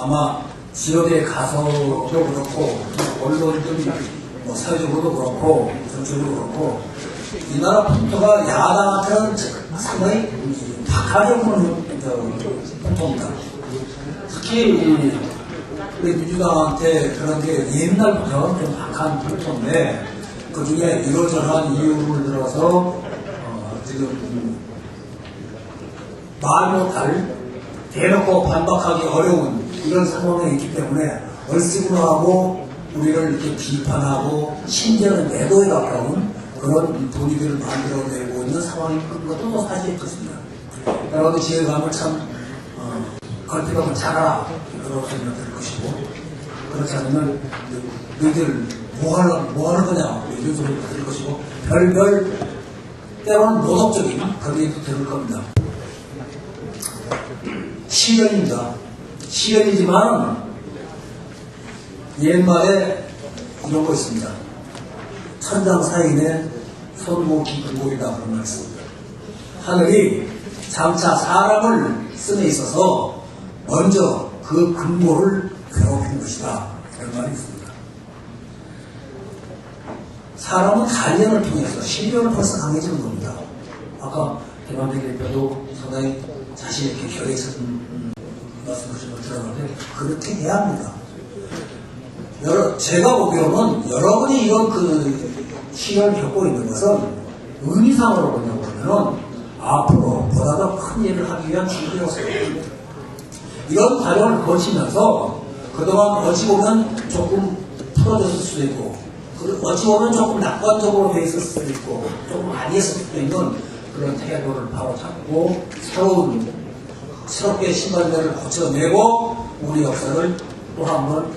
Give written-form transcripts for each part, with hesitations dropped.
아마 지역의 가서도 그렇고 언론들 뭐 사회적으로도 그렇고 정치적으로 그렇고 이 나라 풍토가 야당한테는 상당히 박하적인 풍토입니다. 특히 우리 민주당한테 그런 게 옛날부터 좀 박한 풍토인데 그 중에 이러저러한 이유를 들어서 지금 말 못할 대놓고 반박하기 어려운 이런 상황에 있기 때문에 얼씨구나하고 우리를 이렇게 비판하고 심지어는 매도에 가까운 그런 분위기를 만들어내고 있는 상황인 것도 사실이 그렇습니다. 여러분들 지에 가면 참 걸핏하면 잘하라 그런 소리가 들 것이고 그렇지 않으면 너희들 뭐 하는 거냐 이런 소리가 들 것이고 별별 때로는 모독적인 그런 얘기도 들을 겁니다. 시련입니다. 시련이지만 옛말에 이런 거 있습니다. 천장사인의 손목이 근골이다 그런 말 있습니다. 하늘이 장차 사람을 씀에 있어서 먼저 그 근골을 괴롭힌 것이다 그런 말이 있습니다. 사람은 단련을 통해서 신뢰를 벌써 강해지는 겁니다. 아까 김한배 대표도 상당히 자신 있게 결의했던 말씀하신 걸 들었는데 그렇게 해야 합니다. 제가 보기로는 여러분이 이런 시련을 겪고 있는 것은 의미상으로 보면 앞으로 보다 더 큰 일을 하기 위한 준비였습니다. 이런 과정을 거치면서 그동안 어찌 보면 조금 풀어졌을 수도 있고 어찌 보면 조금 낙관적으로 돼 있을 수도 있고 조금 아니었을 수도 있는 그런 태도를 바로 잡고 새롭게 신발들을 고쳐내고 우리 역사를 또 한번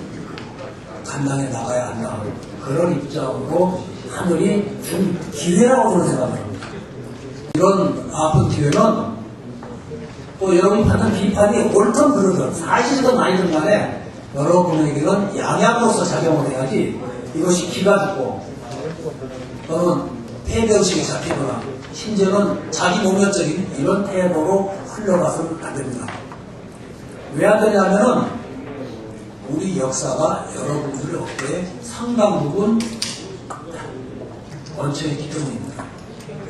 감당해 나가야 한다. 그런 입장으로 하늘이 준 기회라고 저는 생각합니다. 이런 아픈 기회는 또 여러분이 받는 비판이 옳든 그르든 사실이든 아니든 간에 여러분에게는 양약으로서 작용을 해야지 이것이 기가 죽고 또는 패배의식에 잡히거나 심지어는 자기 모멸적인 이런 태도로 흘러가서는 안 됩니다. 왜 안 되냐면은 우리 역사가 여러분들의 어깨에 상당 부분 얹혀있기 때문입니다.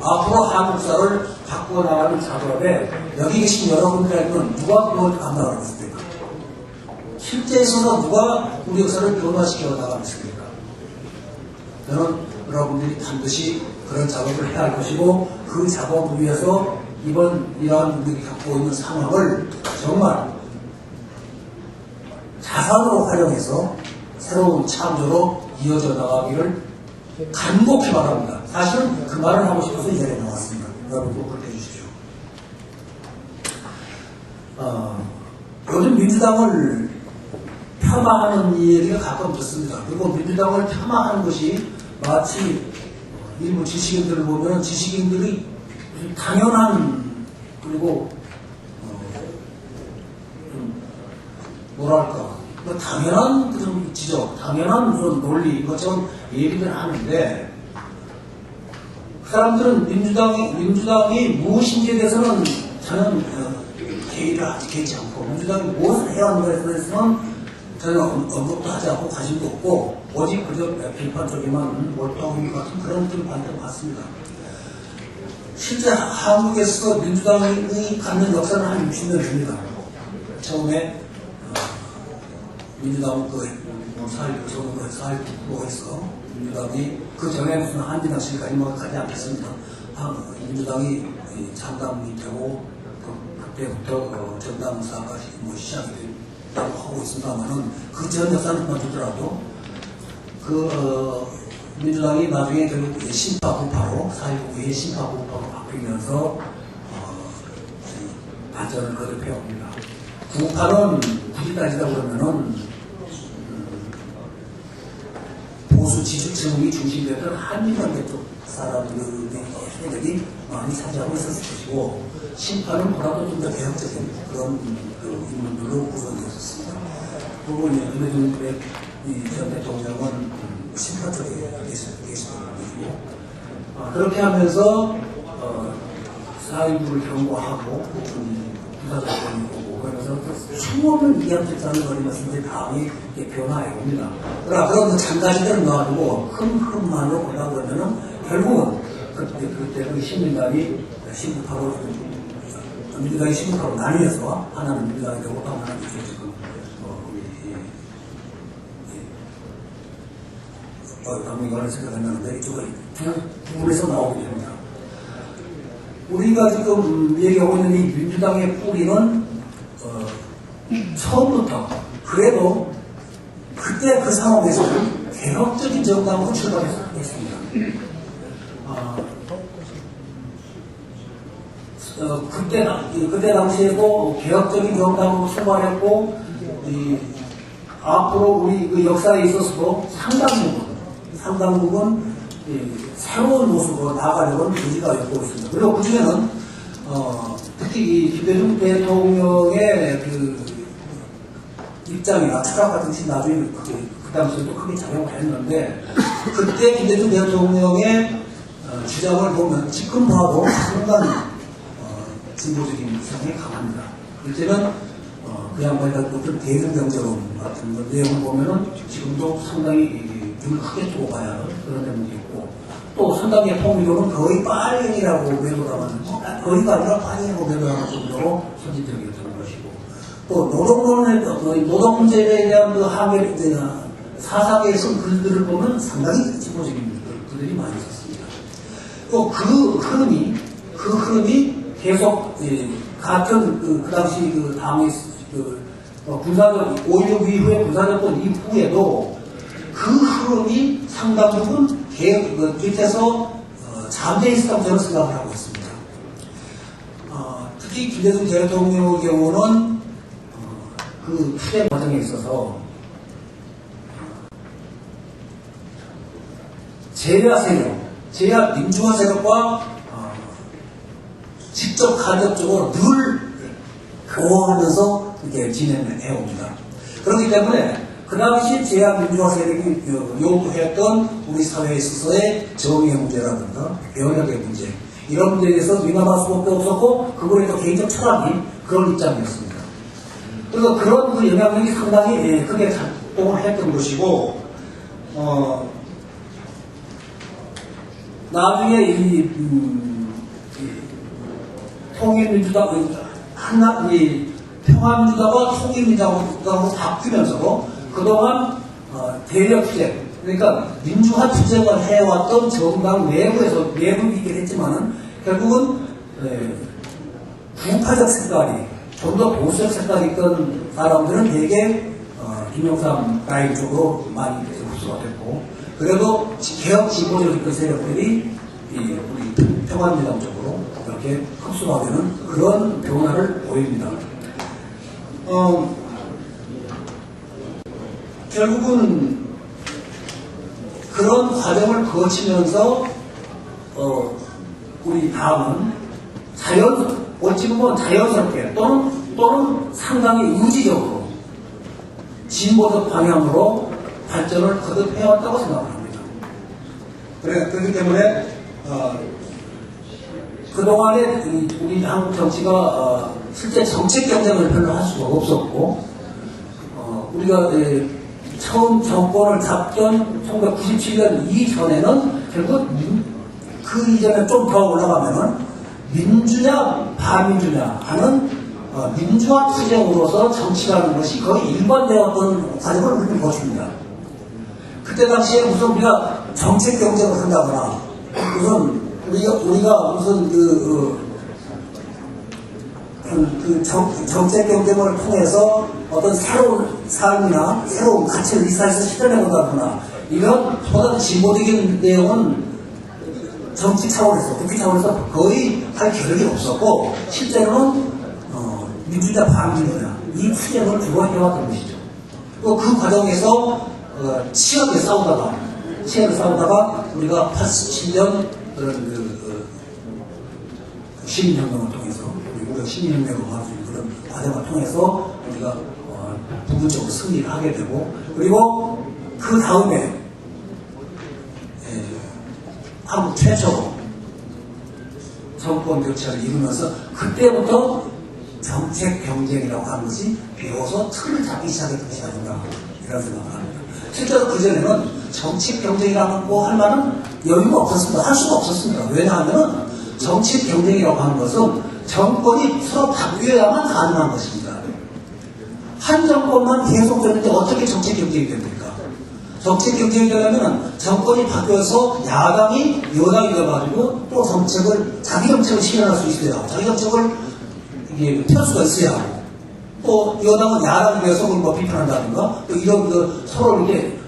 앞으로 한국사를 바꾸어 나가는 작업에 여기 계신 여러분들에게는 누가 그걸 감당을 하겠습니까? 실제에 있어서 누가 우리 역사를 변화시켜 나가겠습니까? 저는 여러분들이 반드시 그런 작업을 해야 할 것이고 그 작업을 위해서 이러한 우리가 겪고 있는 상황을 정말 자산으로 활용해서 새로운 창조로 이어져 나가기를 간곡히 바랍니다. 사실은 그 말을 하고 싶어서 이 자리에 나왔습니다. 여러분 꼭 그렇게 해주십시오. 요즘 민주당을 폄하하는 얘기가 가끔 듣습니다. 그리고 민주당을 폄하하는 것이 마치 일부 지식인들을 보면 지식인들이 당연한 그리고 뭐랄까 당연한 그런 지적, 당연한 그런 논리 이것처럼 얘기를 하는데 그 사람들은 민주당이 무엇인지에 대해서는 전혀 개의를 하지 않고 민주당이 무엇을 해야 하는가에 대해서는 전혀 언급도 하지 않고 관심도 없고 오직 그저 비판적이만 몰빵 같은 그런 반대로 봤습니다. 실제 한국에서 민주당이 갖는 역사는 한 60년 됩니다. 처음에 민주당은 사회국부가 있어 민주당이 그 전에 무슨 한진당 씨까지 가지 않겠습니다. 민주당이 창당이 되고 그때부터 정당사가 시작이 됐다고 하고 있습니다만은 그 전 역사는 그만두더라도 민주당이 나중에 신파국파로 사회국의 신파국파로 바뀌면서 발전을 거듭해옵니다. 국파는 굳이 따지다 보면은 보수 지지층이 중심되던 한민당계 쪽 사람들의 세력이 많이 차지하고 있었을 것이고 신파는 보다도 좀 더 개혁적인 그런 인물들로 구성되었습니다. 그리고 윤석열 전 대통령은 신파 쪽에 계시고 그렇게 하면서 사회부를 경고하고 부사정권이 오고 그러면서 수없는 이양집단을 벌이면서 이제 다음이 변화해 옵니다. 그러나 그런 장가지들을 넣어가지고 흠흠만으로 보다 보면은 결국은 그때 신민당이 신부파로 민주당이 신부파로 나뉘어서 하나는 민주당이 되고 또 하나는 이제 지금 당분간을 생각했는데 이쪽은 두 부분에서 나오게 됩니다. 우리가 지금 얘기하고 있는 이 민주당의 뿌리는 처음부터 그래도 그때 그 상황에서 개혁적인 정당으로 출발했습니다. 그때 당시에도 개혁적인 정당으로 출발했고 앞으로 우리 그 역사에 있어서도 상당 부분 새로운 모습으로 나아가려는 의지가 있고 있습니다. 그리고 그 중에는 특히 이 김대중 대통령의 그 입장이나 철학 같은 것이 나중에 그 당시에도 크게 작용을 했는데 그때 김대중 대통령의 주장을 보면 지금 봐도 상당히 진보적인 이상이 강합니다. 일제는 그 양반이 갖고 있던 대중경제론 같은 내용을 보면은 지금도 상당히 눈을 크게 두고 봐야 하는 그런 내용이 있고 또 선당의 통일론은 거의 빨갱이라고 매도당하는 거의가 아니라 빨갱이라고 매도당하는 정도로 선진적이었던 것이고 또 노동제에 대한 그 항해 사사기에 쓴 글들을 보면 상당히 진보적인 글들이 많이 있었습니다. 또 그 흐름이 계속 같은 그 당시 그 당의 군사적 5.16 이후에 군사정권 이후에도 그 흐름이 상당 부분 밑에서 잠재해 있었다고 저는 생각을 하고 있습니다. 특히 김대중 대통령의 경우는 그 투쟁 과정에 있어서 제야 민주화 세력과 직접 간접적으로 늘 교화하면서 이렇게 진행해 옵니다. 그렇기 때문에 그 당시 제야 민주화 세력이 요구했던 우리 사회에 있어서의 정의의 문제라든가 병역의 문제 이런 문제에 대해서 민감할 수밖에 없었고 그거에 또 개인적 철학이 그런 입장이었습니다. 그래서 그런 그 영향력이 상당히 크게 작동을 했던 것이고 나중에 이 통일민주당 평화민주당과 통일민주당으로 바뀌면서 그동안 대력 투쟁 그러니까 민주화 투쟁을 해왔던 정당 내부에서 내부이긴 했지만은 결국은 구파적 색깔이 좀 더 보수적 색깔이 있던 사람들은 되게 김영삼 라인 쪽으로 많이 흡수가 됐고 그래도 개혁 진보적 세력들이 우리 평화민주당 쪽으로 이렇게 흡수가 되는 그런 변화를 보입니다. 결국은 그런 과정을 거치면서 우리 당은 어찌 보면 자연스럽게 또는 상당히 의지적으로 진보적 방향으로 발전을 거듭해왔다고 생각합니다. 그렇기 때문에 그동안에 우리 한국 정치가 실제 정책 경쟁을 별로 할 수가 없었고 우리가 처음 정권을 잡던 1997년 이전에는 결국 그 이전에 좀 더 올라가면은 민주냐 반민주냐 하는 민주화 투쟁으로서 정치라는 것이 거의 일반되었던 과정을 우리는 거칩니다. 그때 당시에 무슨 우리가 정책 경쟁을 한다거나 무슨 우리가 무슨 정책 경쟁을 통해서 어떤 새로운 삶이나 새로운 가치를 이 사회에서 실현해본다거나 이런 보다 진보적인 내용은 정치 차원에서 국회 차원에서 거의 할 겨를이 없었고 실제로는 민주냐 반민주냐 이 투쟁을 주로 해왔던 것이죠. 또 그 과정에서 치열하게 싸우다가 우리가 87년 그런 시민혁명을 통해서 우리가 시민혁명을 할 수 있는 그런 과정을 통해서 우리가 부분적으로 승리를 하게 되고 그리고 그 다음에 한국 최초로 정권 교체를 이루면서 그때부터 정책 경쟁이라고 하는 것이 비로소 틀을 잡기 시작했던 시간인가 이런 생각을 합니다. 실제로 그전에는 정책 경쟁이라고 할 만한 여유가 없었습니다. 할 수가 없었습니다. 왜냐하면 정책 경쟁이라고 하는 것은 정권이 서로 바뀌어야만 가능한 것입니다. 한 정권만 계속 되는데 어떻게 정책 경쟁이 됩니까? 정책 경쟁이 되려면 정권이 바뀌어서 야당이 여당이 돼가지고 또 정책을, 자기 정책을 실현할 수 있어야 하고, 자기 정책을 이게 펼 수가 있어야 하고, 또 여당은 야당이 돼서 그걸 뭐 비판한다든가, 또 이런 서로 이게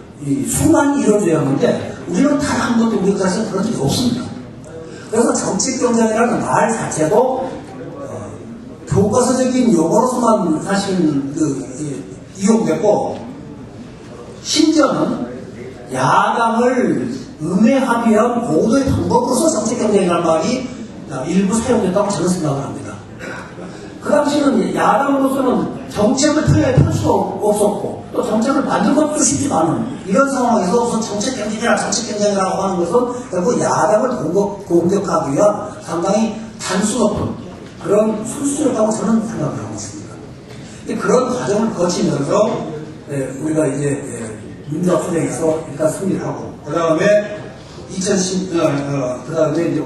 순환이 이루어져야 하는데, 우리는 단 한 번도 우리 사실 그런 적이 없습니다. 그래서 정책 경쟁이라는 말 자체도 교과서적인 용어로서만 사실 이용되고, 심지어는 야당을 음해하기 위한 고도의 방법으로서 정책 경쟁이라는 말이 일부 사용됐다고 저는 생각을 합니다. 그 당시는 야당으로서는 정책을 펼 수 없었고, 또 정책을 만든 것도 쉽지가 않은 이런 상황에서 우선 정책 경쟁이라고 하는 것은 결국 야당을 공격하기 위한 상당히 단수 높은 그런 술수였다고 저는 생각을 하고 있습니다. 그런 과정을 거치면서 우리가 이제 민주화 투쟁에서 일단 승리를 하고, 그 다음에 2010, 그 다음에 이제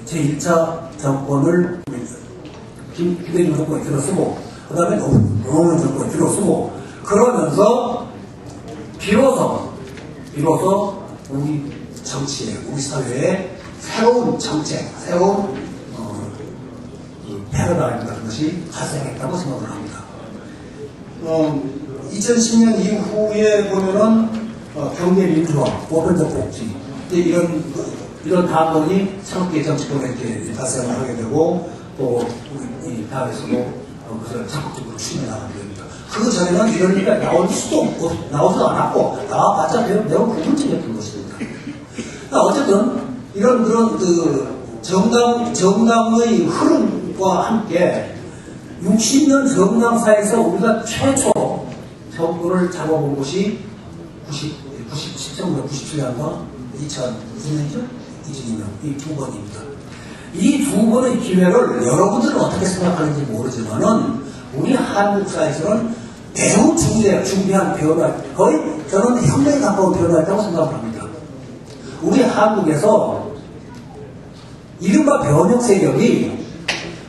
제1차 정권을 김대중 정권에 들어쓰고, 그 다음에 노무현 정권에 들어쓰고, 그러면서 비로소 우리 정치에, 우리 사회에 새로운 정책, 새로운 패러다임 같은 것이 발생했다고 생각을 합니다. 2010년 이후에 보면은 경제 민주화, 보편적 복지 이런 단원이 새롭게 정치권에 이렇게 발생을 하게 되고, 또 이 당에서도 그것을 적극적으로 추진하게 됩니다. 그 전에는 이런 일이 나오지도 않았고, 나와봤자 매우 부분적이었던 것입니다. 어쨌든 이런 정당의 흐름과 함께 60년 정당사에서 우리가 최초 정권을 잡아본 것이 1997년과 2009년이죠? 2002년 이 두 번입니다. 이 두 번의 기회를 여러분들은 어떻게 생각하는지 모르지만은 우리 한국사에서는 매우 중대한 변화, 거의 저는 혁명에 가까운 변화였다고 생각을 합니다. 우리 한국에서 이른바 변혁 세력이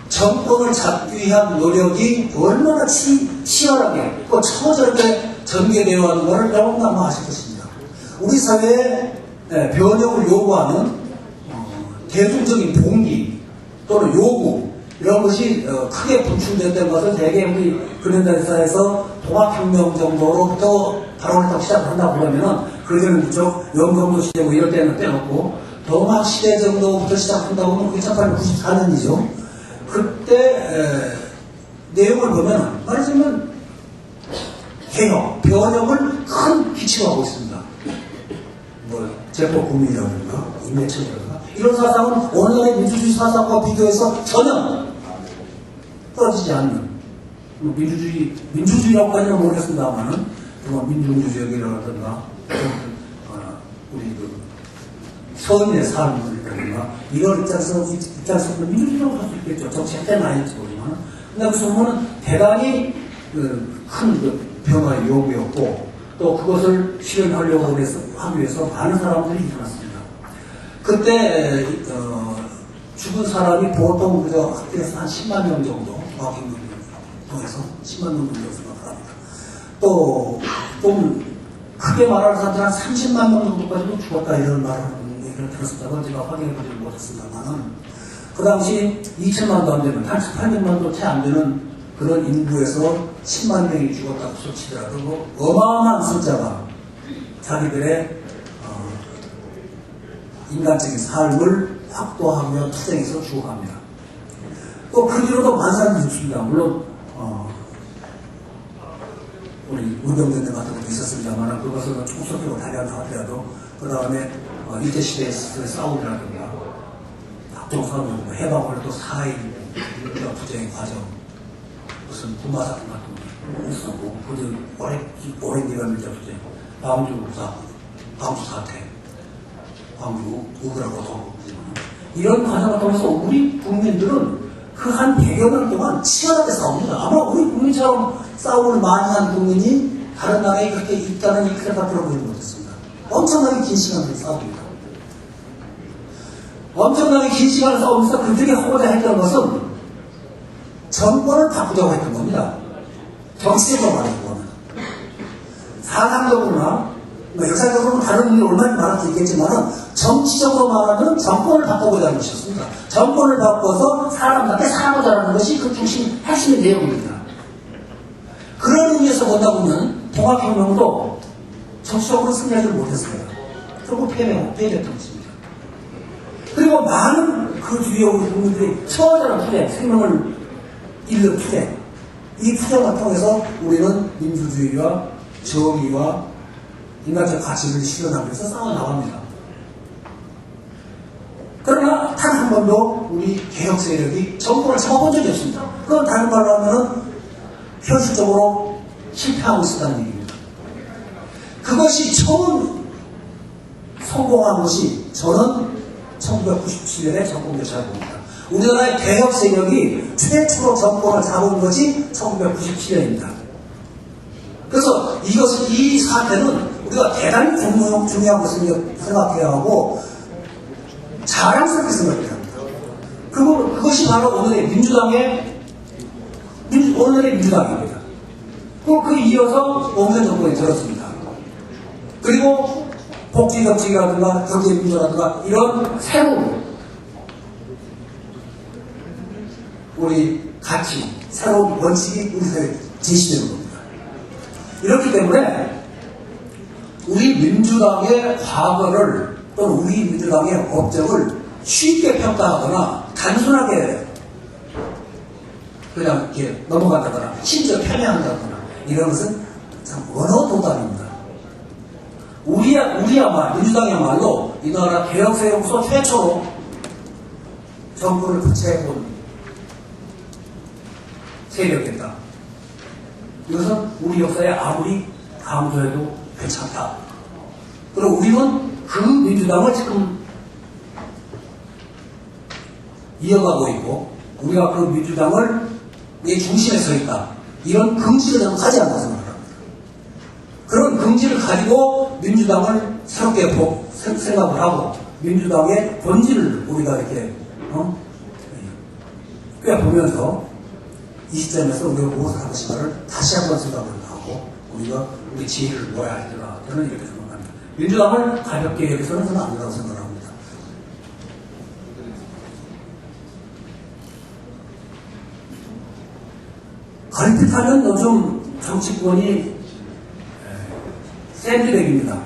정권을 잡기 위한 노력이 얼마나 치열하게 또 처절하게 전개되어 하는 것을 여러분 아마 아실 것입니다. 우리 사회에 변혁을 요구하는 대중적인 동기 또는 요구 이런 것이 크게 분출됐던 것을 대개 우리 근현대사에서 통합혁명 정도로부터 발언을 시작한다고 그러면은 그러면 그쪽 영종도 시대 뭐 이럴 때는 빼놓고 동학시대 정도부터 시작한다고 하면 그게 1894년이죠. 그때 내용을 보면 말하자면 개혁, 변혁을 큰 기치하고 있습니다. 뭐 제포국민이라든가 인내천이라든가 이런 사상은 오늘날의 민주주의 사상과 비교해서 전혀 떨어지지 않는 민주주의라고까지는 모르겠습니다만은 민중주의라든가 우리 서인의 삶이라든가 이런 입장에서 민주주의라고 할 수 있겠죠. 정치 때는 아닐지 모르지만. 근데 그 보면은 대단히 큰 변화의 요구였고 또 그것을 실현하려고 하기 위해서 많은 사람들이 일어났습니다. 그때 죽은 사람이 보통 그저 학교에서 한 10만 명 정도 와킹 통해서 10만 명 정도 생각합니다. 또 좀 크게 말하는 사람들 한 30만 명 정도까지도 죽었다 이런 얘기를 들었었다고 제가 확인해 보지 못했습니다만은 그 당시 2천만도 안 되는 한 800만도 채 안 되는 그런 인구에서 10만 명이 죽었다고 치더라도 어마어마한 숫자가 자기들의 인간적인 삶을 확보하며 투쟁에서 죽어갑니다. 또 그 뒤로도 많은 사람들이 죽습니다. 물론 우리 운동대들 같은 것도 있었습니다만 그것은 총선으로 달려간다 하더라도 그 다음에 일제시대에서 싸움이라든가 작정선언, 해방을 또 4일 투쟁의 과정 무슨 군마사건 같은 거 있었고 그 오랜 기간 밀접투쟁 광주 사태 광주 우그라고 도 이런 과정을 통해서 우리 국민들은 그 한 100여 년 동안 치열하게 싸웁니다. 아마 우리 국민처럼 싸움을 많이 한 국민이 다른 나라에 그렇게 있다는 이 생각 들어보지 못했습니다. 엄청나게 긴 시간을 싸웁니다. 엄청나게 긴 시간을 싸우면서 그들이 하고자 했던 것은 정권을 바꾸자고 했던 겁니다. 정치적으로 말하는 겁니다. 사상적으로나 역사적으로는 다른 의미 얼마나 말할 수 있겠지만 정치적으로 말하면 정권을 바꿔보자 하는 것이었습니다. 정권을 바꿔서 사람답게 살아보자는 것이 그 중심 핵심의 내용입니다. 그런 의미에서 보다 보면 통합혁명도 정치적으로 승리하지 못했습니다. 결국 패배했던 것입니다. 그리고 많은 그 주위에 우리 국민들이 처절한 투쟁, 생명을 잃는 투쟁, 이 투쟁을 통해서 우리는 민주주의와 정의와 인간적 가치를 실현하기 위해서 싸워나갑니다. 그러나 단 한 번도 우리 개혁 세력이 정권을 잡아본 적이 없습니다. 그건 다른 말로 하면 현실적으로 실패하고 있다는 얘기입니다. 그것이 처음 성공한 것이 저는 1997년에 정권교체를 봅니다. 우리나라의 개혁 세력이 최초로 정권을 잡은 것이 1997년입니다. 그래서 이 사태는 우리가 대단히 중요한 것을 생각해야 하고 자랑스럽게 생각해야 합니다. 그것이 바로 오늘의 민주당입니다. 그 이어서 노무현 정권이 들었습니다. 그리고 복지정책이라든가 경제민주라든가 이런 새로운 우리 가치, 새로운 원칙이 우리 사회에 제시되는 겁니다. 이렇기 때문에 우리 민주당의 과거를 또는 우리 민주당의 업적을 쉽게 평가하거나 단순하게 그냥 이렇게 넘어간다거나 심지어 편애한다거나 이런 것은 참 언어도단입니다. 민주당이야말로 이 나라 개혁세력으로서 최초로 정권을 교체해본 세력이다. 이것은 우리 역사에 아무리 강조해도 괜찮다. 그리고 우리는 그 민주당을 지금 이어가고 있고 우리가 그 민주당을 내 중심에 서 있다. 이런 긍지를 저는 가지 않고 생각합니다. 그런 긍지를 가지고 민주당을 새롭게 생각을 하고 민주당의 본질을 우리가 이렇게 꿰보면서 이 시점에서 우리가 무엇을 하고 싶은가를 다시 한번 생각을 하고 우리가 우리 지혜를 모아야 하리라. 저는 이렇게 생각합니다. 민주당을 가볍게 여기서는 저는 안 된다고 생각을 합니다. 걸핏하면 요즘 정치권이 샌드백입니다.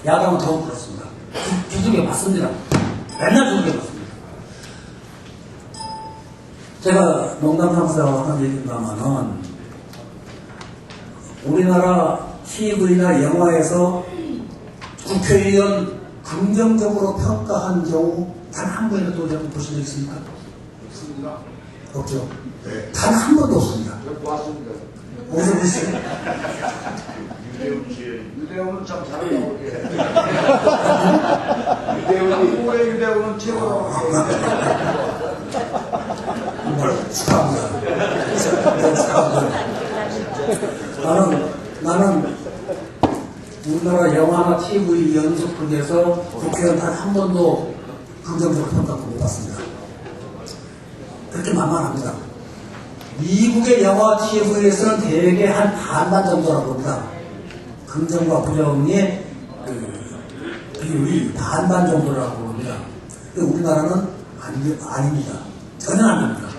야당은 더욱 그렇습니다. 두들겨 맞습니다. 맨날 두들겨 맞습니다. 제가 농담삼사 하는 얘기입니다만은 우리나라 TV나 영화에서 국회의원 긍정적으로 평가한 경우 단 한 번이라도 보신 적 있습니까? 없습니다. 없죠? 네. 단 한 번도 없습니다. 보았습니다. 어디서 보시죠? 유대훈은 참 잘한다고 그렇게. 한국의 유대훈은 최고라고 정말 축하합니다. 축하합니다. 나는 우리나라 영화나 TV 연속극에서 국회의원 단 한 번도 긍정적으로 평가도 못 받습니다. 그렇게 만만합니다. 미국의 영화 TV에서는 대개 한 반반 정도라고 봅니다. 긍정과 부정의 비율이 반반 정도라고 봅니다. 근데 우리나라는 아닙니다. 전혀 안 됩니다.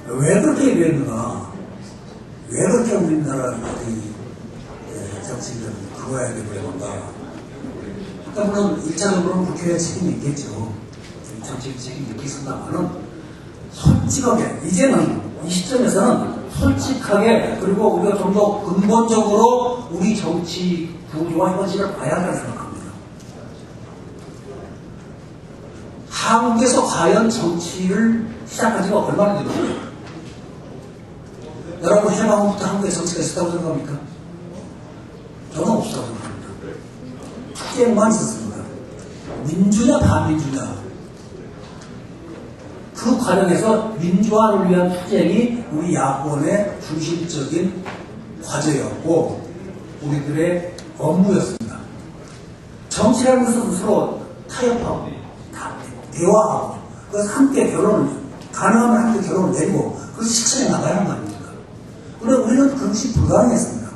왜 그렇게 얘기했는가? 왜 그렇게 우리나라 정치인들은 그거야 되는 건가? 그러니까 물론 1차적으로는 국회에 책임이 있겠죠. 정치적 책임이 있겠습니다만은 솔직하게 이제는 이 시점에서는 솔직하게 그리고 우리가 좀 더 근본적으로 우리 정치 구조와 현실을 봐야 한다고 생각합니다. 한국에서 과연 정치를 시작한 지가 얼마나 됐습니까? 여러분 해방부터 한국에 정치가 있었다고 생각합니까? 저는 없다고 생각합니다. 투쟁만 있었습니다. 민주냐 반민주냐 그 과정에서 민주화를 위한 투쟁이 우리 야권의 중심적인 과제였고 우리들의 업무였습니다. 정치라는 것은 서로 타협하고 대화하고 그래서 함께 결론을 가능하면 함께 결론을 내리고 그것을 실천해 나가야 하는 거 아닙니까? 그런데 우리는 그것이 불가능했습니다.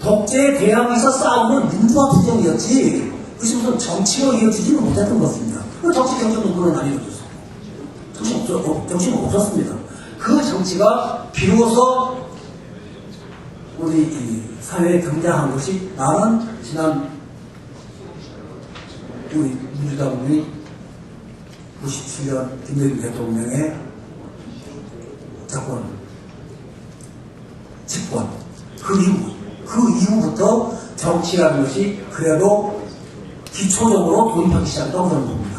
독재에 대항해서 싸우는 민주화 투쟁이었지 그것이 무슨 정치로 이어지지는 못했던 것입니다. 그 정치 경쟁도 그런 안 이루어졌어요. 정치는 없었습니다. 그 정치가 비로소 우리 이 사회에 등장한 것이 나는 지난 우리 민주당이 97년 김대중 대통령의 정권 집권 그 이후부터 정치라는 것이 그래도 기초적으로 도입하기 시작했다고 저는 봅니다.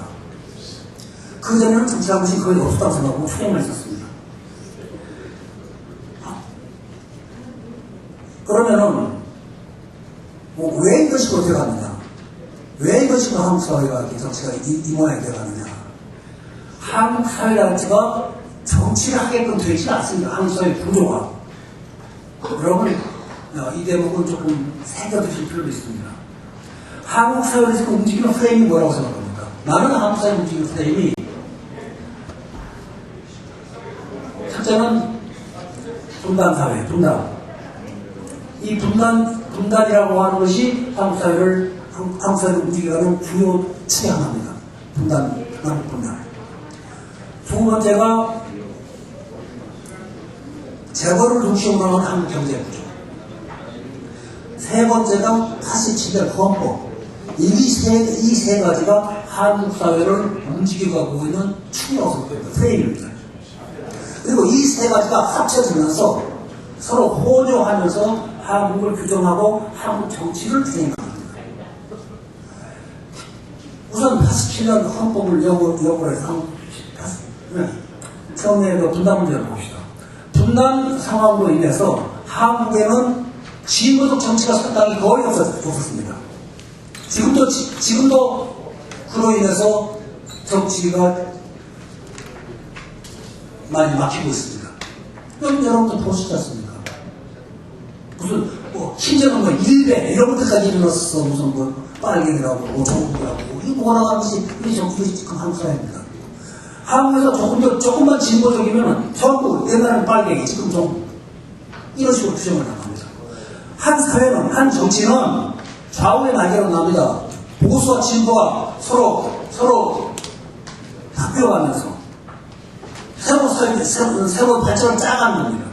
그전에는 정치라는 것이 거의 없었다고 생각하고 추정을 했었습니다. 그러면은 왜 이것이 어떻게 갔느냐? 왜 이것이 한국 사회가 정치가 이 모양이 되어가느냐? 한국 사회 자체가 정치를 하게끔 되지 않습니다. 한국 사회 구조가. 여러분 이 대목은 조금 새겨두실 필요도 있습니다. 한국 사회에서 지금 움직이는 프레임이 뭐라고 생각합니까? 나는 한국 사회 움직이는 프레임이 첫째는 분단사회, 분단. 이 분단이라고 하는 것이 한국 사회를 움직여가는 주요 축의 하나입니다. 분단. 두 번째가 재벌을 중심으로 하는 한국 경제 구조. 세 번째가 87년 헌법. 이 세 가지가 한국 사회를 움직여가고 있는 축이라고 생각합니다. 프레임입니다. 그리고 이 세 가지가 합쳐지면서 서로 호조하면서 한국을 규정하고 한국 정치를 진행합니다. 우선 87년 헌법을 역으로 해서 처음에 그 분단 문제를 봅시다. 분단 상황으로 인해서 한국에는 진보적 정치가 상당히 거의 없었습니다. 지금도 그로 인해서 정치가 많이 막히고 있습니다. 그럼 여러분들 보시지 않습니까? 무슨 심지어는 일베 이런 것들까지 일어났어. 무슨 빨갱이라고 조국이라고 이거 뭐라고 하듯이 우리 정치가 지금 한국 사회입니다. 한국에서 조금만 진보적이면 전부 옛날에는 빨갱이 지금 좀 이런 식으로 규정을 나갑니다. 한 사회는 한 정치는 좌우의 날개로 납니다. 보수와 진보가 서로 바뀌어가면서 새로운 발전을 짜가는 겁니다.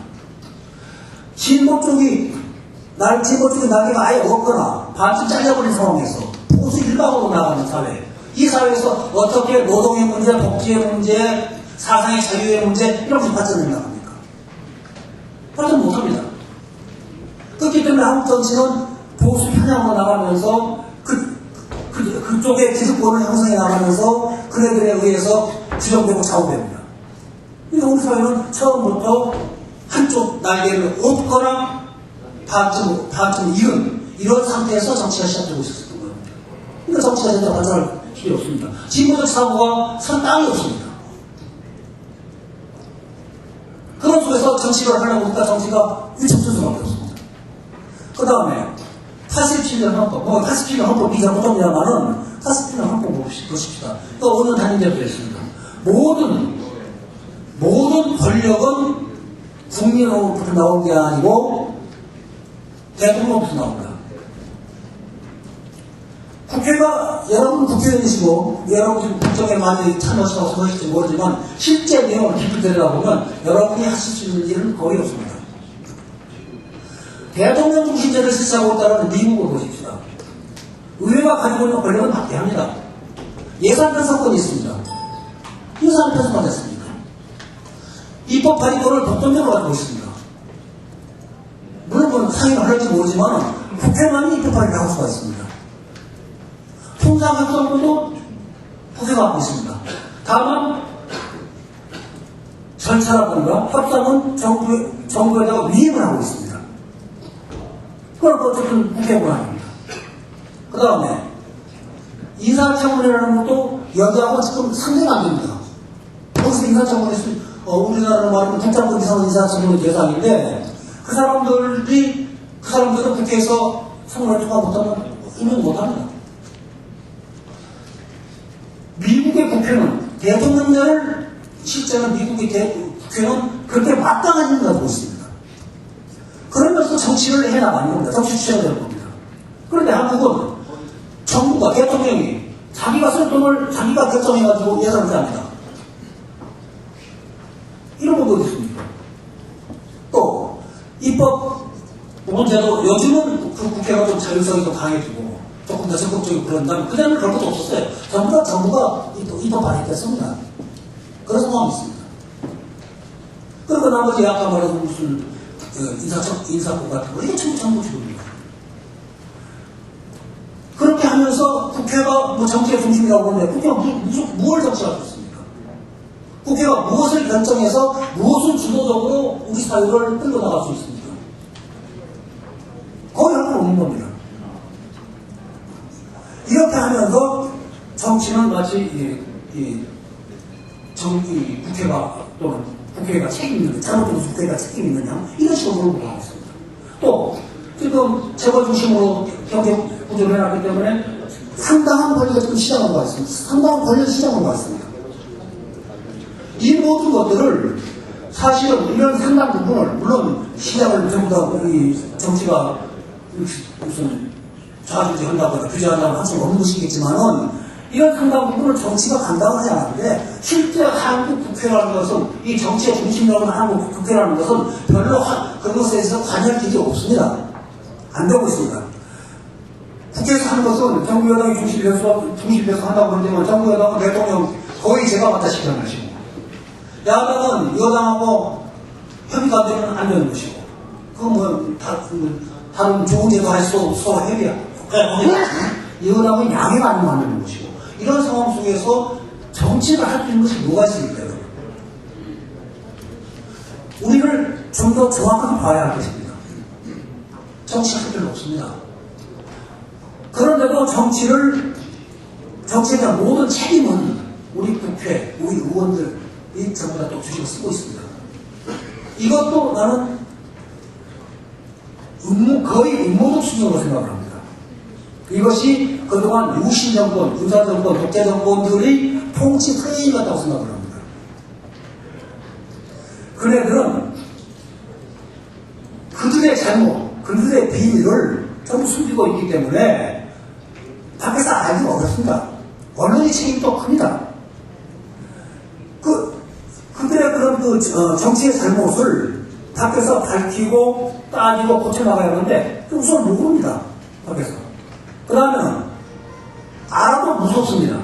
진보 쪽이 날개가 아예 없거나 반쯤 잘려버린 상황에서 보수 일방으로 나가는 사회. 이 사회에서 어떻게 노동의 문제, 복지의 문제, 사상의 자유의 문제 이런 것이 발전해 나갑니까? 발전 못합니다. 그렇기 때문에 한국 정치는 보수 편향으로 나가면서 그쪽의 기득권을 형성해 나가면서 그네들에 의해서 규정되고 좌우됩니다. 그러니까 우리 사회는 처음부터 한쪽 날개를 얻거나 반쯤 이런 상태에서 정치가 시작되고 있었던 거예요. 그러니까 정치가 제대로 발전할 필요 없습니다. 진보적 사고가 상당히 없습니다. 그런 속에서 정치를 하려고 하니까 정치가 위축될 수밖에 없습니다. 그 다음에 87년 헌법, 87년 헌법이 잘못합니다만은 87년 헌법 보십시다. 또 어느 단위대로 되어 있습니다. 모든 권력은 국민으로부터 나온 게 아니고 대통령으로부터 나옵니다. 국회가 여러분 국회의원이시고 여러분 지금 국정에 많이 참여하시고 생각하실지 모르지만 실제 내용을 깊이 들여다보면 여러분이 하실 수 있는 일은 거의 없습니다. 대통령 중심제를 실시하고 있다는 미국을 보십시다. 의회가 가지고 있는 권력은 박대합니다. 예산 편성권이 있습니다. 예산 편성만 했습니다. 입법 발의권을 독점적으로 가지고 있습니다. 물론 상임을 할지 모르지만 국회만이 입법 발의를 할 수가 있습니다. 통상협상권도 국회가 갖고 있습니다. 다만 절차라든가 협상은 정부에다가 위임을 하고 있습니다. 그건 어쨌든 국회 권한입니다. 그 다음에 인사청문회라는 것도 여기하고 지금 상대가 안 됩니다. 거기서 인사청문회 우리나라 말하면 국장급 이상 인사청문회 대상인데 그 사람들은 국회에서 청문회 통과 못하면 임명 못합니다. 미국의 국회는 대통령을 실제는 미국의 국회는 그렇게 마땅한 힘을 가지고 있습니다. 그러면서 정치를 해나가는 겁니다. 정치 주체가 되는 겁니다. 그런데 한국은 정부가 대통령이 자기가 쓸 돈을 자기가 결정해가지고 예산을 짭니다. 이런 건 어디 있습니까? 또 입법 문제도 요즘은 그 국회가 좀 자율성이 좀 강해지고 조금 더 적극적이고 그런다면 그전에는 그런 것도 없었어요. 정부가 입법 발의됐습니다. 그런 상황이 있습니다. 그리고 나머지 아까 말한 무슨 인사법 같은 거 이게 전부 지급입니다. 그렇게 하면서 국회가 뭐 정치의 중심이라고 하는데 국회가 무엇을 정치할 수 있습니까? 국회가 무엇을 결정해서 무엇을 주도적으로 우리 사회를 끌고 나갈 수 있습니까? 거의 할 수 없는 겁니다. 이렇게 하면서 정치는 마치 국회가 또는 국회가 책임 있는 잘못된 국회가 책임 있느냐 이런 식으로 보고 있습니다. 또 지금 재벌 중심으로 경제 구조를 해놨기 때문에 상당한 권리가 지금 시장으로 가 있습니다. 상당한 권리가 시장으로 가 있습니다. 이 모든 것들을 사실은 이런 상당 부분을 물론 시장을 전부 다 우리 정치가 무슨 좌지우지 한다거나 규제한다고 할 수는 없는 것이겠지만은 이런 상당 부분을 정치가 감당하지 않는데 실제 한국 국회라는 것은 이 정치의 중심이라고 하는 한국 국회라는 것은 별로 그런 것에 대해서 관여할 길이 없습니다. 안 되고 있습니다. 국회에서 하는 것은 정부 여당이 중심돼서 한다고 그러지만 정부 여당은 대통령 거의 제가 맡다시피 하는 것이고 야당은 여당하고 협의가 안 되면 안 되는 것이고 그건 뭐 다른 좋은 일도 할 수 없어 서로 협의야. 여당은 양해가 안 만드는 것이고 이런 상황 속에서 정치를 할 수 있는 것이 뭐가 있습니까? 우리를 좀 더 정확하게 봐야 할 것입니다. 정치할 필요 없습니다. 그런데도 정치에 대한 모든 책임은 우리 국회, 우리 의원들이 전부 다 또 주시고 쓰고 있습니다. 이것도 나는 거의 음모적 수준으로 생각을 합니다. 이것이 그동안 유신정권, 군사정권, 독재정권들의 통치 프레임 같다고 생각을 합니다. 그네들은 그들의 잘못, 그들의 비밀을 전부 숨기고 있기 때문에 밖에서 알기가 어렵습니다. 언론의 책임도 큽니다. 그들의 그런 정치의 잘못을 밖에서 밝히고 따지고 고쳐나가야 하는데 우선 모릅니다. 밖에서. 그 다음에는 알아도 무섭습니다.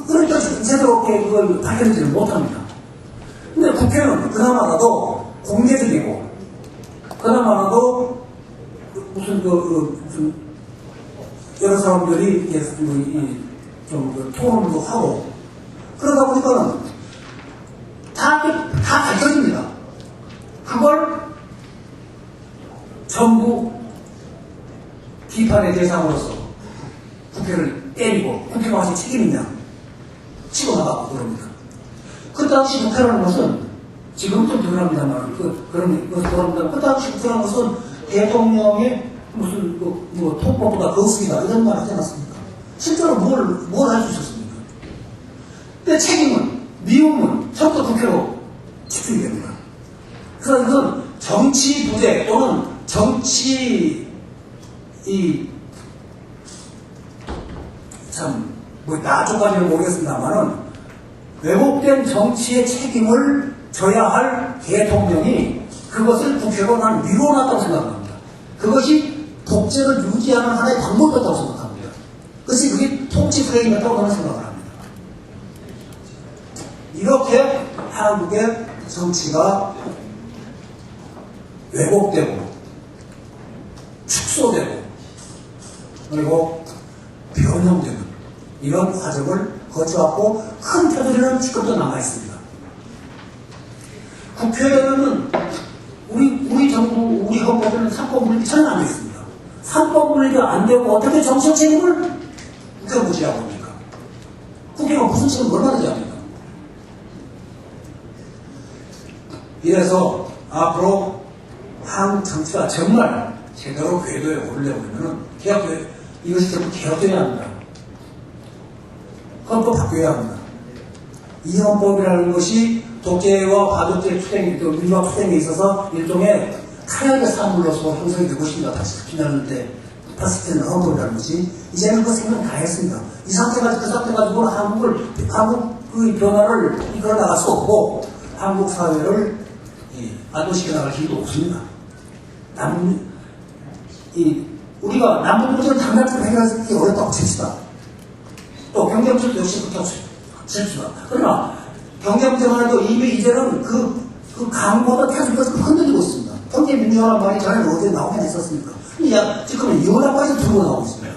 그러니까 제대로 그걸 밝혀내지를 못합니다. 근데 국회는 그나마라도 공개적이고 그나마라도 무슨 여러 사람들이 좀 토론도 하고 그러다 보니까는 다 밝혀집니다. 그걸 전부 비판의 대상으로서 국회를 때리고 국회가 와서 책임있냐 치고 나가고 그럽니다. 그 당시 국회라는 것은 지금 좀 드러납니다만 그 당시 국회라는 것은 대통령의 무슨 통법보다 거수이다 이런 말 하지 않았습니까? 실제로 뭘 할 수 있었습니까? 근데 책임은 미움은 전부 국회로 집중이 됩니다. 그래서 이건 정치 부재 또는 정치 나쪽까지는 모르겠습니다만은 왜곡된 정치의 책임을 져야 할 대통령이 그것을 국회로 난 미뤄놨다고 생각합니다. 그것이 독재를 유지하는 하나의 방법이었다고 생각합니다. 그게 통치 프레임이었다고 저는 생각을 합니다. 이렇게 한국의 정치가 왜곡되고 축소되고 그리고 변형되는 이런 과정을 거쳐왔고 큰 테두리는 지금도 남아있습니다. 국회에는 우리 정부, 우리 헌법에는 3법 분립이 전혀 안 되어 있습니다. 3법 분립이 안 되고 어떻게 정치적 책임을 국회가 무시하고 있습니까? 국회가 무슨 정치는 얼마나 잘합니까? 이래서 앞으로 한국 정치가 정말 제대로 궤도에 오르려면 이것이 전부 개혁되어야 합니다. 헌법 바뀌어야 합니다. 이 헌법이라는 것이 독재와 반독재 투쟁, 민주화 투쟁에 있어서 일종의 타협의 산물로서 형성이 되고 있습니다. 80년 때, 80년 헌법이라는 것이. 이제는 그 생각 다 했습니다. 이 상태가, 그 상태 가지고는 한국의 변화를 이끌어 나갈 수 없고, 한국 사회를 안도시켜 나갈 길도 없습니다. 우리가 남북 문제를 단단히 해결하기 어렵다고 칩시다. 또 경제 문제도 역시 그렇다고 칩시다. 그러나 경제 문제만 해도 이미 이제는 그 강보다 계속해서 흔들리고 있습니다. 경제 민주화란 말이 전에 어디에 나오긴 했었습니까? 근데 지금은 이혼합까지 들고 나오고 있습니다.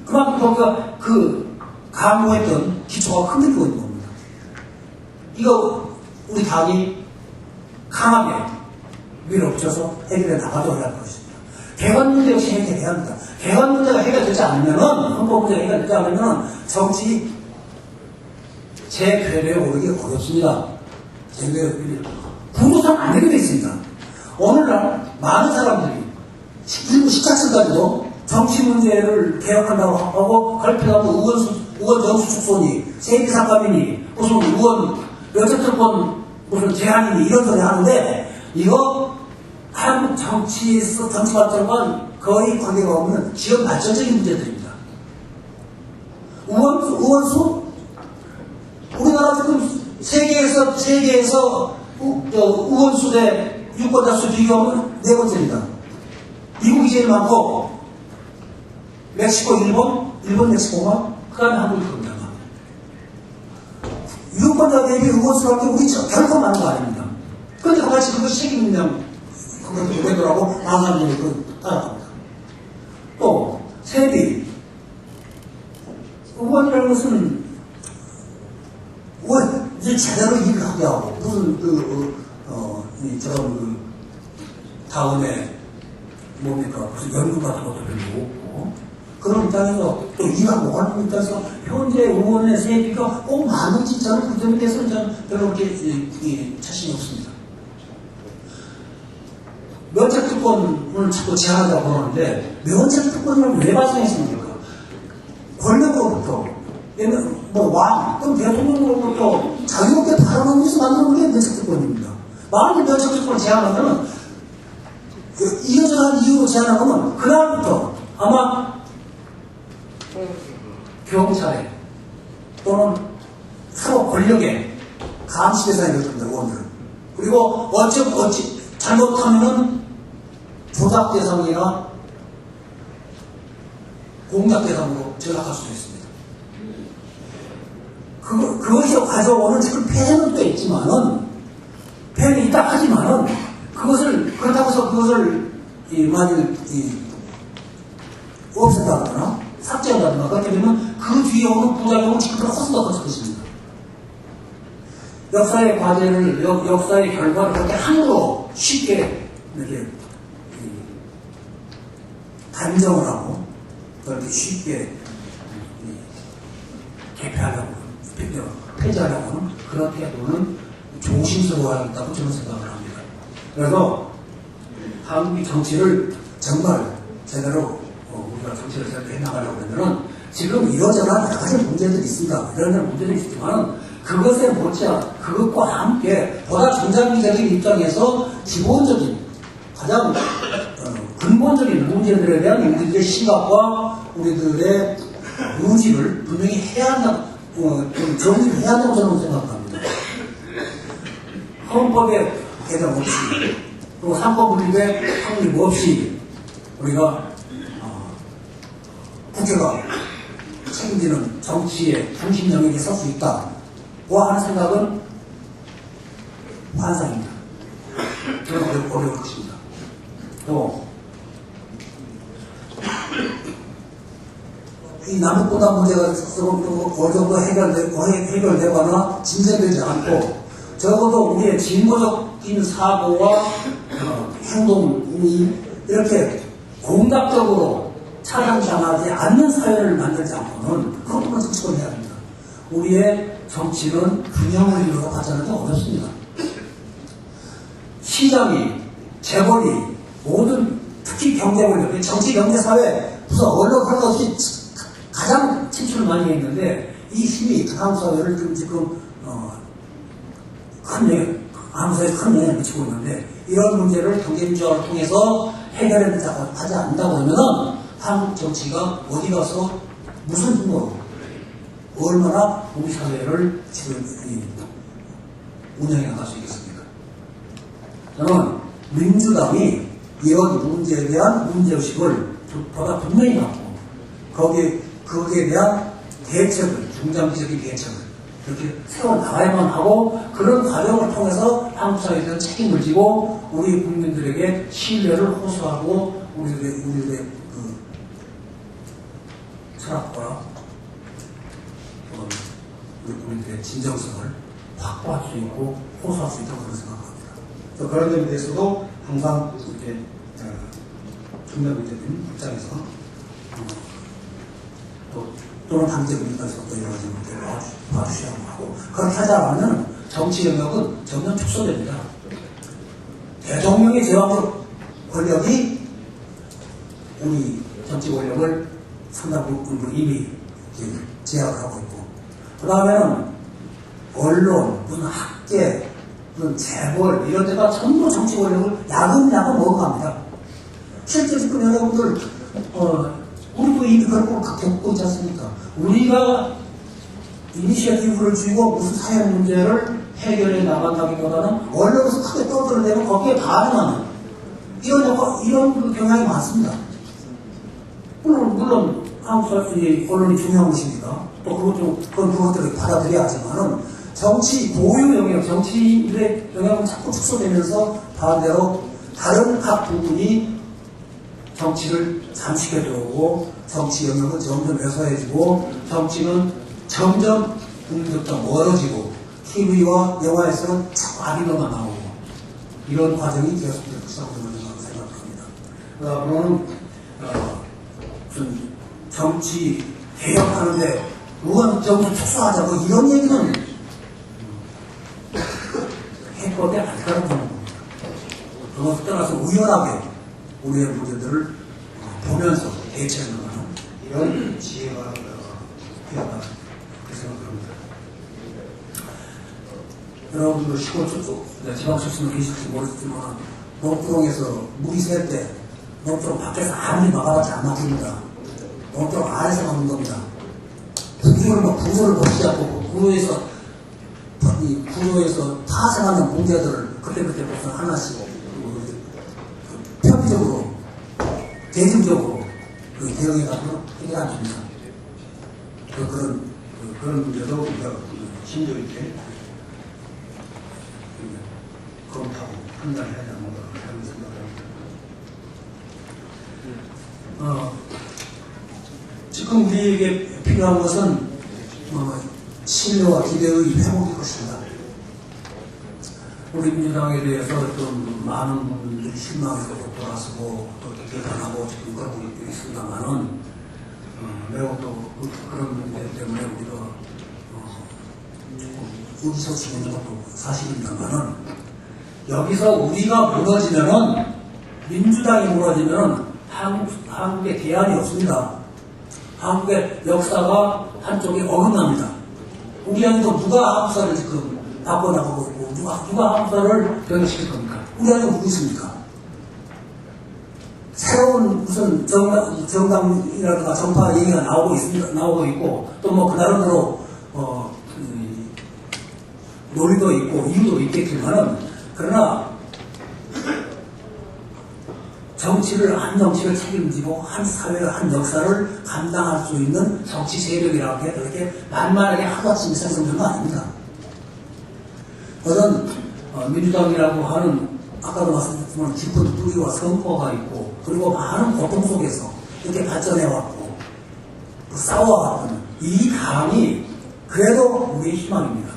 그만큼 거기가 강조했던 기초가 흔들리고 있는 겁니다. 이거 우리 당이 강하게 밀어붙여서 해결해 나가도록 할 것입니다. 개헌 문제 역시 해결해야 합니다. 개헌 문제가 해결되지 않으면은, 헌법 문제가 해결되지 않으면은, 정치 제궤도에 오르기 어렵습니다. 구조상 안 되게 되어 있습니다. 오늘날 많은 사람들이, 일부 식착층까지도 정치 문제를 개혁한다고 하고, 발표하고 의원 정수 축소니, 세비상감이니, 무슨 의원 여정특권 무슨 제한이니 이런 소리 하는데, 이거 한국 정치 발전과 거의 관계가 없는 지역 발전적인 문제들입니다. 의원수? 우리나라 지금 세계에서 의원수 대 유권자 수 비교하면 4번째입니다. 미국이 제일 많고, 멕시코, 일본, 멕시코가, 그 다음에 한국이 겁니다. 유권자 대비 의원수할 때 우리 결코 많은 거 아닙니다. 그런데 같이 그것이 책임있는 그것도 되더라고 많은 사람들이 따라갑니다. 또 세비 의원이라는 것은 이제 제대로 일을 하게 하고 무슨 다음에 뭡니까 무슨 연금 같은 것도 별로 없고 그런 입장에서 또 일하고 하는 입장에서 현재 의원의 세비가 꼭 많은지 저는 그 점에 대해서는 저는 별로 그렇게 자신이 없습니다. 면책특권을 자꾸 제한하자고 하는데 면책특권을 왜 발생했습니까? 권력으로부터 왕 또는 대통령으로부터 자유롭게 발언하면서 만드는 게 면책특권입니다. 만약에 면책특권을 제한하면 이어져가는 이유로 제한하면 그날부터 아마 경찰에 또는 서로 권력에 감시 대상이 될 겁니다. 의원들은. 그리고 잘못하면은 조작 대상이나 공작 대상으로 전락할 수도 있습니다. 그것이 가져오는 지금 폐해는 또 있지만은, 폐해는 있다 하지만은, 그렇다고 해서 그것을, 만일, 없앤다거나, 삭제한다거나, 그렇게 되면 그 뒤에 오는 부작용은 지금보다 훨씬 더 커질 것입니다. 역사의 과제를, 역사의 결과를 그렇게 함부로 쉽게 이렇게 단정을 하고 그렇게 쉽게 개폐하려고 폐지하려고는 그런 태도는 조심스러워야겠다고 저는 생각을 합니다. 그래서 한국의 정치를 정말 제대로 우리가 정치를 제대로 해나가려고 하면은 지금 이러저러한 여러 가지 문제들이 있습니다. 이런 문제들이 있지만 그것에 못지않아 그것과 함께 보다 중장기적인 입장에서 기본적인 가장 근본적인 문제들에 대한 우리들의 시각과 우리들의 의지를 분명히 해야 한다고 좀 정리를 해야 한다고 저는 생각합니다. 헌법에 개정 없이 또 상권 분립에 확립 없이 우리가 국회가 책임지는 정치의 중심 영역에 설 수 있다고 하는 생각은 환상입니다. 저는 어려울 것입니다. 또 이 남북분단 문제가 어느 정도 해결되거나 진전되지 않고 적어도 우리의 진보적인 사고와 행동이 이렇게 공각적으로 차단당하지 않는 사회를 만들지 않고는 그것만 정치권을 해야 합니다. 우리의 정치는 균형을 이루어 가자는 게 어렵습니다. 시장이, 재벌이, 모든 특히 경제 권력, 정치, 경제, 사회, 무슨 언론 그런 것이 가장 침투를 많이 했는데 이 힘이 한국 사회를 지금 한국 사회에 큰 영향을 미치고 있는데 이런 문제를 경제민주화를 통해서 해결하자고 하지 않는다고 하면은 한국 정치가 어디 가서 무슨 힘으로 얼마나 우리 사회를 지금 운영해 나갈 수 있겠습니까? 저는 민주당이 이런 문제에 대한 문제의식을 보다 분명히 갖고 거기에 대한 대책을, 중장기적인 대책을 이렇게 세워나가야만 하고 그런 과정을 통해서 한국 사회에 대한 책임을 지고 우리 국민들에게 신뢰를 호소하고 우리들의 그 철학과 우리 국민들의 진정성을 확보할 수 있고 호소할 수 있다고 생각합니다. 그런 점에 대해서도 항상 이렇게 중대문제적인 입장에서 또는 강제적인 입장에서 또 여러 가지 문제를 봐주셔야 하고 그렇게 하지 않으면 정치 영역은 점점 축소됩니다. 대통령의 제왕적 권력이 우리 정치 권력을 상당 부분 이미 제약을 하고 있고 그 다음에는 언론, 무슨 학계, 무슨 재벌 이런 데가 전부 정치 권력을 야금야금 먹어갑니다. 실제 지금 여러분들 우리도 이미 그런 걸 겪고 있지 않습니까? 우리가 이니시어티브를 쥐고 무슨 사회 문제를 해결해 나간다기보다는 언론에서 크게 떠들어내면 거기에 반응하는 이런 그 경향이 많습니다. 물론 한국 사회의 언론이 중요한 것입니다. 또 그것들을 받아들여야 하지만은 정치 보유 영역, 정치인의 영역은 자꾸 축소되면서 반대로 다른 각 부분이 정치를 잠식해 들어오고 정치 영역은 점점 왜소해지고 정치는 점점 국민들과 멀어지고 TV와 영화에서는 자꾸 악의도가 나오고 이런 과정이 계속될 것이라고 생각합니다. 그러면 정치 개혁하는데 누가 정치 축소하자고 이런 얘기는 해법이 안 가는 겁니다. 그것을 떠나서 우연하게 우리의 문제들을 보면서 대처해 나가는 이런 지혜가 필요하다 그렇게 생각합니다. 여러분들 시골 출소, 지방 출신으로 계실지 모르겠지만 농구동에서 물이 셀 때 농구동 밖에서 아무리 막아봤자 안 막힙니다. 농구동 안에서 막는 겁니다. 구조를 버티지 않고 구조에서 타생하는 문제들을 그때그때 무슨 하나씩 편의적으로 대중적으로 대응해가지고 해결 안 됩니다. 그런 문제도 우리가 심도 있게 검토하고 판단해야 하지 않는가 하는 생각을 합니다. 지금 우리에게 필요한 것은 신뢰와 기대의 회복일 것입니다. 우리 민주당에 대해서 좀 많은 분들이 실망해서 돌아서고 또 개편하고 지금 그러고 있습니다만은 매우 또 그런 문제 때문에 우리가 조금 의기소침한 것도 사실입니다만은 여기서 우리가 무너지면은 민주당이 무너지면은 한국에 대안이 없습니다. 한국의 역사가 한쪽에 어긋납니다. 우리 안에도 누가 한국사를 지금 바꿔나가고 있고 누가 한국사를 변형시킬 겁니까? 우리 안에 누구 있습니까? 새로운 무슨 정당이라든가 정파 얘기가 나오고 있고 또 뭐 그 나름대로 논리도 있고 이유도 있겠지만은 그러나 한 정치를 책임지고 한 사회의 한 역사를 감당할 수 있는 정치 세력이라는 게 그렇게 만만하게 하루아침에 생성된 거 아닙니다. 그것은 민주당이라고 하는 아까도 말씀드렸지만 깊은 뿌리와 성과가 있고 그리고 많은 고통 속에서 이렇게 발전해왔고 싸워왔던 이 당이 그래도 우리의 희망입니다.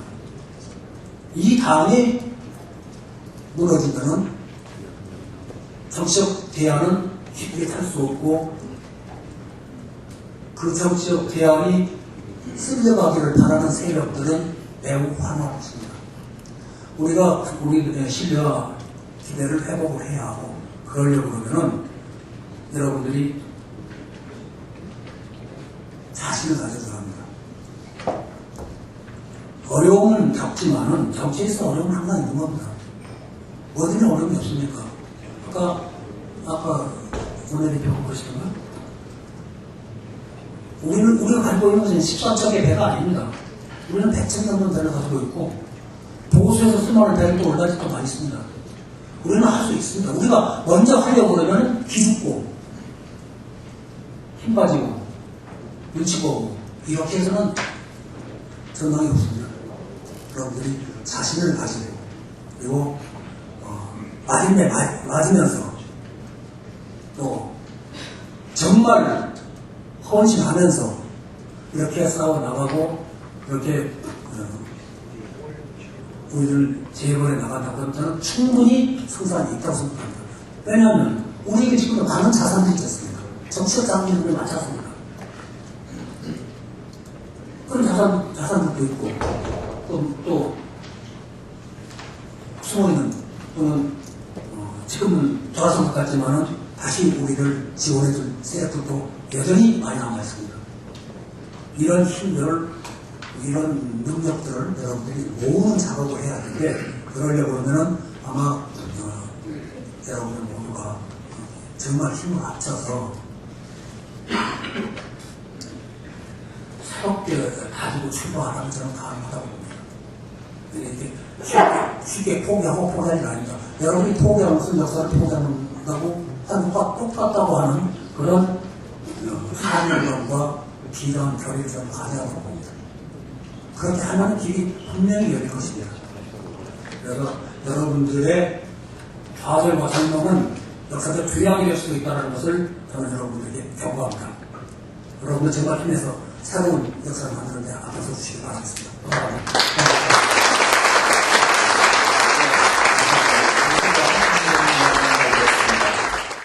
이 당이 무너지면은 정치적 대안은 쉽게 탈 수 없고 그 정치적 대안이 쓸려가기를 바라는 세력들은 매우 화나고 있습니다. 우리가 우리 신뢰와 기대를 회복을 해야 하고, 그러려고 그러면은 여러분들이 자신을 가져야 합니다. 어려움은 겪지만은 정치에서 어려움은 항상 있는 겁니다. 어디는 어려움이 없습니까? 아까 원내대표가 그러시던가? 우리가 가지고 있는 것은 14척의 배가 아닙니다. 우리는 100척 넘는 배를 가지고 있고, 보고서에서 수많은 배를 또 올라지 또 많이 있습니다. 우리는 할 수 있습니다. 우리가 먼저 하려고 그러면 기죽고, 힘 빠지고, 눈치 보고, 이렇게 해서는 전망이 없습니다. 여러분들이 자신을 가지고, 그리고, 맞으면서, 또, 정말 헌신하면서, 이렇게 싸워나가고, 이렇게, 우리를 재벌에 나간다고 하면 저는 충분히 성장이 있다고 생각합니다. 왜냐하면 우리에게 지금 많은 자산들이 있지 않습니까? 정치적 자산들이 많지 않습니까? 그런 자산들도 있고, 또 숨어있는, 또는 지금은 돌아선 것 같지만은 다시 우리를 지원해줄 세력들도 여전히 많이 남아있습니다. 이런 힘들을, 이런 능력들을 여러분들이 모으는 작업을 해야 되는데, 그러려고 하면은 아마 여러분들 모두가 정말 힘을 합쳐서 새롭게 가지고 출발하면 저는 가능하다고 봅니다. 이렇게 쉽게 포기하고 포기하는 게 아닙니다. 여러분이 포기하는 것은 역사를 포기한다고 한국과 똑같다고 하는 그런 사명감과 비전 결의를 좀 가져야 봅니다. 그렇게 하면 길이 분명히 열릴 것입니다. 그래서 여러분들의 좌절과 설명은 역사적 조약이 될 수도 있다는 것을 저는 여러분들에게 경고합니다. 여러분들 정말 힘내서 새로운 역사를 만드는 데 앞서서 주시기 바라겠습니다. 감사합니다.